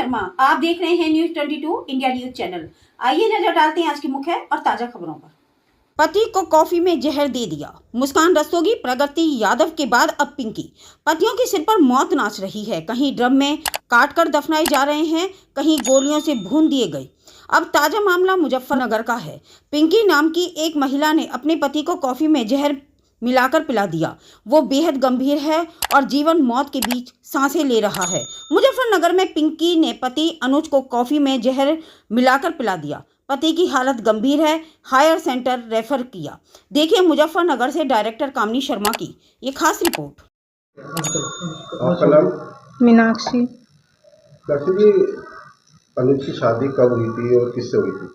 शर्मा, आप देख रहे हैं न्यूज 22 इंडिया न्यूज चैनल। आइए नजर डालते हैं आज की मुख्य और ताजा खबरों पर। पति को कॉफी में जहर दे दिया, मुस्कान रस्तोगी, प्रगति यादव के बाद अब पिंकी। पतियों के सिर पर मौत नाच रही है, कहीं ड्रम में काटकर दफनाए जा रहे हैं, कहीं गोलियों से भून दिए गए। अब ताजा मामला मुजफ्फरनगर का है। पिंकी नाम की एक महिला ने अपने पति को कॉफी में जहर मिलाकर पिला दिया। वो बेहद गंभीर है और जीवन मौत के बीच सांसें ले रहा है। मुजफ्फरनगर में पिंकी ने पति अनुज को कॉफी में जहर मिलाकर पिला दिया। पति की हालत गंभीर है, हायर सेंटर रेफर किया। देखिए मुजफ्फरनगर से डायरेक्टर कामनी शर्मा की ये खास रिपोर्ट। आपका नाम? मीनाक्षी। जी, अनुज की शादी कब हुई थी और किससे हुई थी?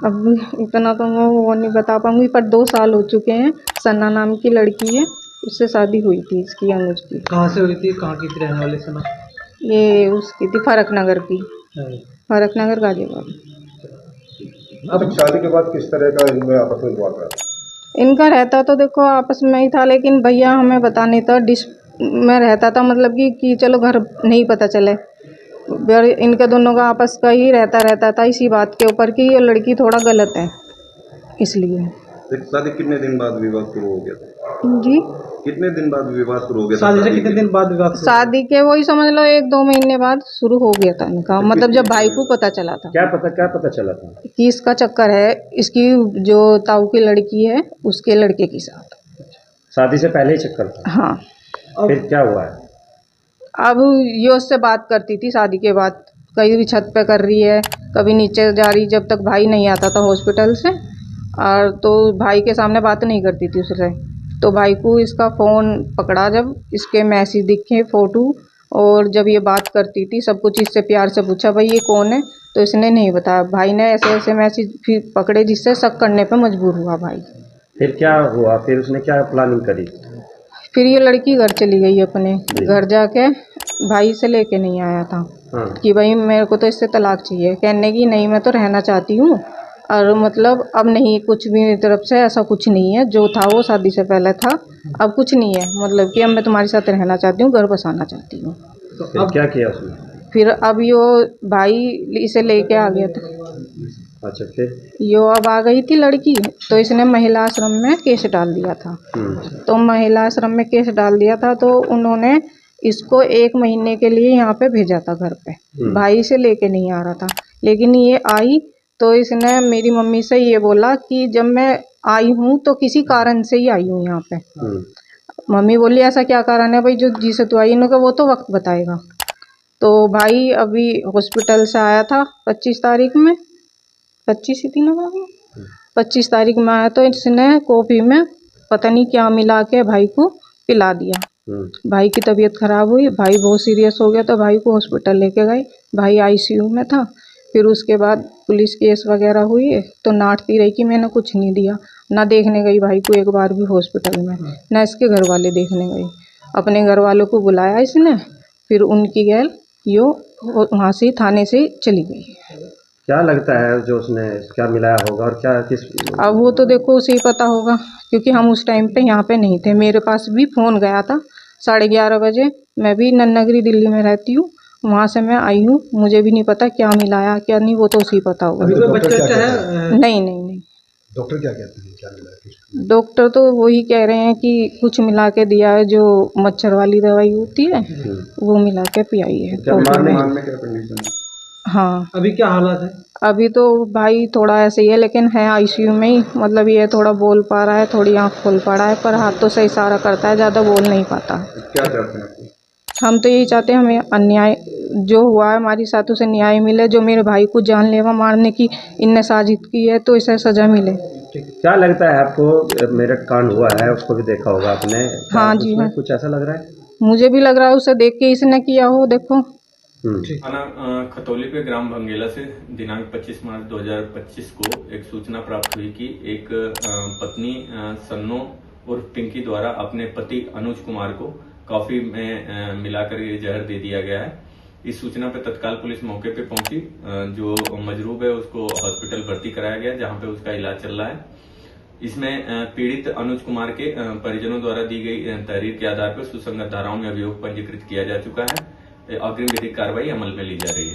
अब इतना तो मैं वो नहीं बता पाऊंगी, पर 2 साल हो चुके हैं। सन्ना नाम की लड़की है, उससे शादी हुई थी इसकी, अनुज की। कहाँ से हुई थी, कहाँ की रहने वाले सना? ये उसकी थी फरक नगर की, फरक नगर गाजीपुर। अब शादी के बाद किस तरह का इनमें आपस में हुआ था? इनका रहता तो देखो आपस में ही था, लेकिन भैया हमें बता नहीं था, डिश में रहता था, मतलब कि चलो घर नहीं पता चले। इनके दोनों का आपस का ही रहता था इसी बात के ऊपर कि ये लड़की थोड़ा गलत है, इसलिए। शादी कितने दिन बाद विवाह शुरू हो गया था? जी, कितने दिन बाद विवाह शुरू हो गया था? शादी से कितने दिन बाद विवाह? शादी के वही समझ लो 1-2 महीने बाद शुरू हो गया था इनका, मतलब जब भाई को पता चला था। क्या पता चला था? कि इसका चक्कर है, इसकी जो ताऊ की लड़की है उसके लड़के के साथ। शादी से पहले ही चक्कर था? हाँ। फिर क्या हुआ है? अब ये उससे बात करती थी शादी के बाद, कहीं भी छत पे कर रही है, कभी नीचे जा रही, जब तक भाई नहीं आता था हॉस्पिटल से, और तो भाई के सामने बात नहीं करती थी उससे। तो भाई को इसका फ़ोन पकड़ा, जब इसके मैसेज दिखे, फ़ोटो, और जब ये बात करती थी सब कुछ इससे प्यार से पूछा भाई ये कौन है, तो इसने नहीं बताया। भाई ने ऐसे ऐसे मैसेज फिर पकड़े, जिससे शक करने पर मजबूर हुआ भाई। फिर क्या हुआ? फिर उसने क्या प्लानिंग करी? फिर ये लड़की घर चली गई, अपने घर जाके भाई से लेके नहीं आया था। हाँ। कि भाई मेरे को तो इससे तलाक चाहिए, कहने की नहीं मैं तो रहना चाहती हूँ, और मतलब अब नहीं, कुछ भी मेरी तरफ से ऐसा कुछ नहीं है, जो था वो शादी से पहले था, अब कुछ नहीं है, मतलब कि अब मैं तुम्हारे साथ रहना चाहती हूँ, घर बसाना चाहती हूँ। तो अब क्या किया उसने? फिर अब यो भाई इसे लेके आ गया था। अच्छा, फिर यो अब आ गई थी लड़की, तो इसने महिला आश्रम में केस डाल दिया था। तो महिला आश्रम में केस डाल दिया था, तो उन्होंने इसको 1 महीने के लिए यहाँ पे भेजा था घर पे। भाई से लेके नहीं आ रहा था, लेकिन ये आई तो इसने मेरी मम्मी से ये बोला कि जब मैं आई हूँ तो किसी कारण से ही आई हूँ यहाँ पे। मम्मी बोली ऐसा क्या कारण है भाई जो जिसे तू आई? इन्होंने वो तो वक्त बताएगा। तो भाई अभी हॉस्पिटल से आया था 25 तारीख में, 25 ही थी ना बाबू, 25 तारीख में आया, तो इसने कॉफ़ी में पता नहीं क्या मिला के भाई को पिला दिया। भाई की तबीयत ख़राब हुई, भाई बहुत सीरियस हो गया, तो भाई को हॉस्पिटल लेके गए। भाई आईसीयू में था। फिर उसके बाद पुलिस केस वगैरह हुई, तो नाटती रही कि मैंने कुछ नहीं दिया। ना देखने गई भाई को एक बार भी हॉस्पिटल में, ना इसके घर वाले देखने गई। अपने घर वालों को बुलाया इसने, फिर उनकी गैल यो वहाँ से थाने से चली गई। क्या लगता है जो उसने क्या मिलाया होगा और क्या किस? अब वो तो देखो उसे ही पता होगा, क्योंकि हम उस टाइम पे यहाँ पे नहीं थे। मेरे पास भी फ़ोन गया था 11:30 बजे, मैं भी नन्नगरी दिल्ली में रहती हूँ, वहाँ से मैं आई हूँ, मुझे भी नहीं पता क्या मिलाया क्या नहीं, वो तो उसे ही पता होगा। नहीं। डॉक्टर क्या कहते हैं, क्या मिला? डॉक्टर तो वही कह रहे हैं कि कुछ मिला के दिया है, जो मच्छर वाली दवाई होती है वो मिला के पियाई है। क्या कंडीशन है? हाँ। अभी क्या हालत है? अभी तो भाई थोड़ा ऐसे ही है, लेकिन है आईसीयू में ही, मतलब ये थोड़ा बोल पा रहा है, थोड़ी आँख खोल पा रहा है, पर हाथों से इशारा करता है, ज़्यादा बोल नहीं पाता। क्या चाहते हैं? हम तो यही चाहते हैं हमें अन्याय जो हुआ है हमारी साथ उसे न्याय मिले। जो मेरे भाई को जानलेवा मारने की इनने साजिश की है, तो इसे सज़ा मिले। क्या लगता है आपको? मेरठ कांड हुआ है, उसको भी देखा होगा आपने? हाँ जी हाँ, कुछ ऐसा लग रहा है? मुझे भी लग रहा है उसे देख के इसने किया हो। देखो थाना खतौली पे ग्राम भंगेला से दिनांक 25 मार्च 2025 को एक सूचना प्राप्त हुई कि एक पत्नी सन्नो और पिंकी द्वारा अपने पति अनुज कुमार को कॉफी में मिलाकर ये जहर दे दिया गया है। इस सूचना पे तत्काल पुलिस मौके पे पहुंची। जो मजरूब है उसको हॉस्पिटल भर्ती कराया गया, जहां पे उसका इलाज चल रहा है। इसमें पीड़ित अनुज कुमार के परिजनों द्वारा दी गई तहरीर के आधार पर सुसंगत धाराओं में अभियोग पंजीकृत किया जा चुका है। अग्रिम विधिक कार्रवाई अमल में ली जा रही है।